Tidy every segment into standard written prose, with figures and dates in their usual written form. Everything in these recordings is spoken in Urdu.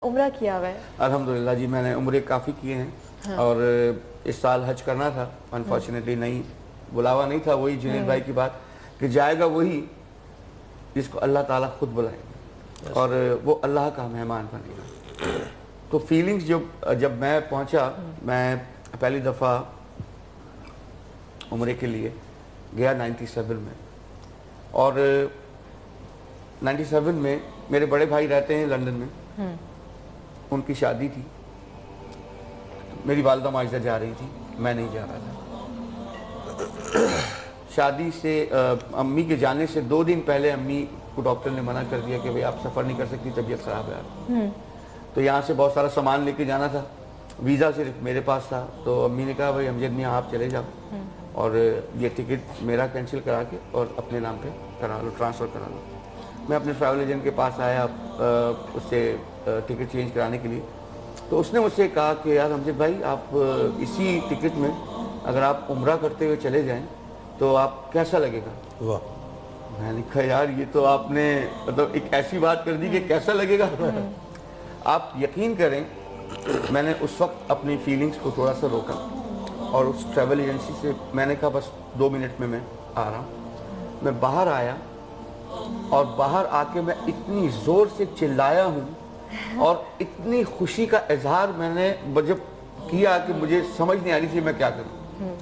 عمرہ کیا ہوا ہے؟ الحمدللہ جی میں نے عمرے کافی کیے ہیں اور اس سال حج کرنا تھا، انفارچونیٹلی نہیں، بلاوا نہیں تھا، وہی جنید بھائی کی بات کہ جائے گا وہی جس کو اللہ تعالیٰ خود بلائے گا اور وہ اللہ کا مہمان بنے گا۔ تو فیلنگز جب میں پہنچا، میں پہلی دفعہ عمرے کے لیے گیا 97 میں، اور 97 میں میرے بڑے بھائی رہتے ہیں لندن میں، ان کی شادی تھی، میری والدہ ماجدہ جا رہی تھی، میں نہیں جا رہا تھا۔ شادی سے امی کے جانے سے 2 دن پہلے امی کو ڈاکٹر نے منع کر دیا کہ بھئی آپ سفر نہیں کر سکتی، طبیعت خراب ہے آپ۔ تو یہاں سے بہت سارا سامان لے کے جانا تھا، ویزا صرف میرے پاس تھا، تو امی نے کہا بھئی امجد میاں آپ چلے جاؤ اور یہ ٹکٹ میرا کینسل کرا کے اور اپنے نام پہ کرا لو، ٹرانسفر کرا لو۔ میں اپنے ٹریول ایجنٹ کے پاس آیا اس سے ٹکٹ چینج کرانے کے لیے، تو اس نے مجھ سے کہا کہ یار امجد بھائی آپ اسی ٹکٹ میں اگر آپ عمرہ کرتے ہوئے چلے جائیں تو آپ کیسا لگے گا؟ واہ، میں نے کہا یار یہ تو آپ نے مطلب ایک ایسی بات کر دی کہ کیسا لگے گا۔ آپ یقین کریں میں نے اس وقت اپنی فیلنگز کو تھوڑا سا روکا اور اس ٹریول ایجنسی سے میں نے کہا بس 2 منٹ میں آ رہا ہوں۔ میں باہر آیا اور باہر آ کے میں اتنی زور سے چلایا ہوں اور اتنی خوشی کا اظہار میں نے جب کیا کہ مجھے سمجھ نہیں آ رہی تھی میں کیا کروں۔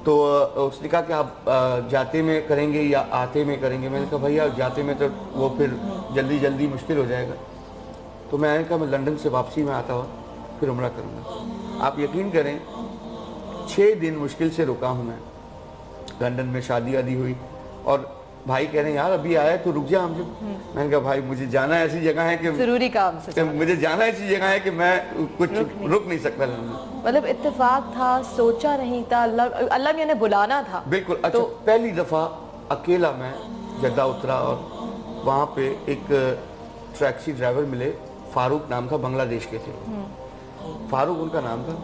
تو اس نے کہا کہ آپ جاتے میں کریں گے یا آتے میں کریں گے؟ میں نے کہا بھیا جاتے میں تو وہ پھر جلدی مشکل ہو جائے گا، تو میں نے کہا میں لندن سے واپسی میں آتا ہوا پھر عمرہ کروں گا۔ آپ یقین کریں 6 دن مشکل سے رکا ہوں میں لندن میں، شادی آدی ہوئی اور بھائی کہہ رہے ہیں یار ابھی آیا تو رک جا ہم جب۔ میں نے کہا بھائی مجھے جانا ایسی جگہ ہے کہ ضروری کام سے مجھے جانا ایسی جگہ ہے کہ میں کچھ رک نہیں سکتا لندن۔ مطلب اتفاق تھا، سوچا نہیں تھا، اللہ نے بلانا تھا۔ بالکل۔ اچھا پہلی دفعہ اکیلا میں جدہ اترا اور وہاں پہ ایک ٹیکسی ڈرائیور ملے، فاروق نام تھا، بنگلہ دیش کے تھے، فاروق ان کا نام تھا،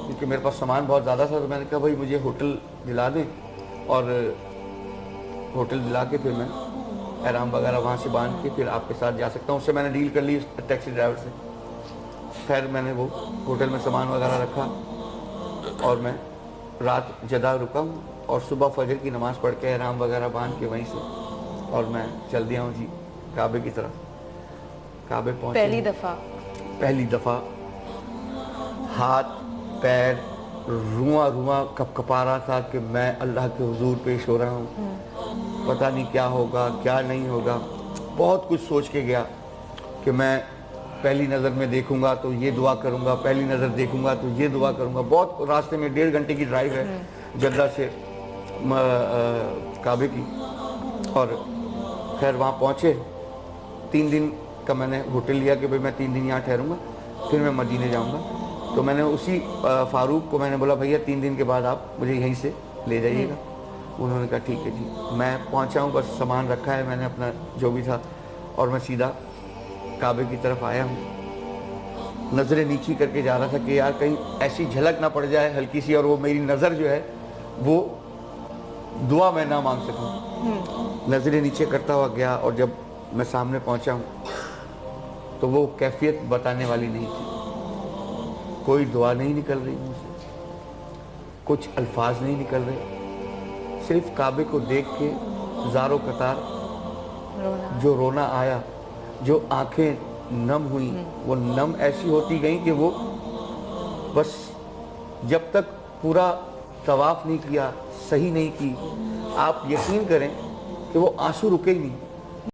کیونکہ میرے پاس سامان بہت زیادہ تھا، تو میں نے کہا بھائی مجھے ہوٹل دلا دیں، اور ہوٹل دلا کے پھر میں احرام وغیرہ وہاں سے باندھ کے پھر آپ کے ساتھ جا سکتا ہوں۔ اس سے میں نے ڈیل کر لی ٹیکسی ڈرائیور سے۔ خیر میں نے وہ ہوٹل میں سامان وغیرہ رکھا اور میں رات جدہ رکا ہوں اور صبح فجر کی نماز پڑھ کے احرام وغیرہ باندھ کے وہیں سے اور میں چل دیا ہوں جی کعبے کی طرف۔ کعبے پہنچے پہلی دفعہ ہاتھ پیر رواں کپ کپا رہا تھا کہ میں اللہ کے حضور پیش ہو رہا ہوں، پتہ نہیں کیا ہوگا کیا نہیں ہوگا، بہت کچھ سوچ کے گیا کہ میں پہلی نظر میں دیکھوں گا تو یہ دعا کروں گا، پہلی نظر دیکھوں گا تو یہ دعا کروں گا۔ بہت راستے میں 1.5 گھنٹے کی ڈرائیو ہے جدہ سے کعبے کی، اور خیر وہاں پہنچے 3 دن کا میں نے ہوٹل لیا کہ بھئی میں 3 دن یہاں ٹھہروں گا پھر میں مدینے جاؤں گا۔ تو میں نے اسی فاروق کو میں نے بولا بھیا 3 دن کے بعد آپ مجھے یہیں سے لے جائیے گا۔ انہوں نے کہا ٹھیک ہے جی۔ میں پہنچا ہوں، بس سامان رکھا ہے میں نے اپنا جو بھی تھا، اور میں سیدھا کعبے کی طرف آیا ہوں، نظریں نیچی کر کے جا رہا تھا کہ یار کہیں ایسی جھلک نہ پڑ جائے ہلکی سی اور وہ میری نظر جو ہے وہ دعا میں نہ مانگ سکوں۔ نظریں نیچے کرتا ہوا گیا اور جب میں سامنے پہنچا ہوں تو وہ کیفیت بتانے والی نہیں تھی، کوئی دعا نہیں نکل رہی مجھ سے، کچھ الفاظ نہیں نکل رہے، صرف کعبے کو دیکھ کے زاروں قطار جو رونا آیا، جو آنکھیں نم ہوئیں، وہ نم ایسی ہوتی گئیں کہ وہ بس جب تک پورا طواف نہیں کیا، صحیح نہیں کی، آپ یقین کریں کہ وہ آنسو رکے ہی نہیں۔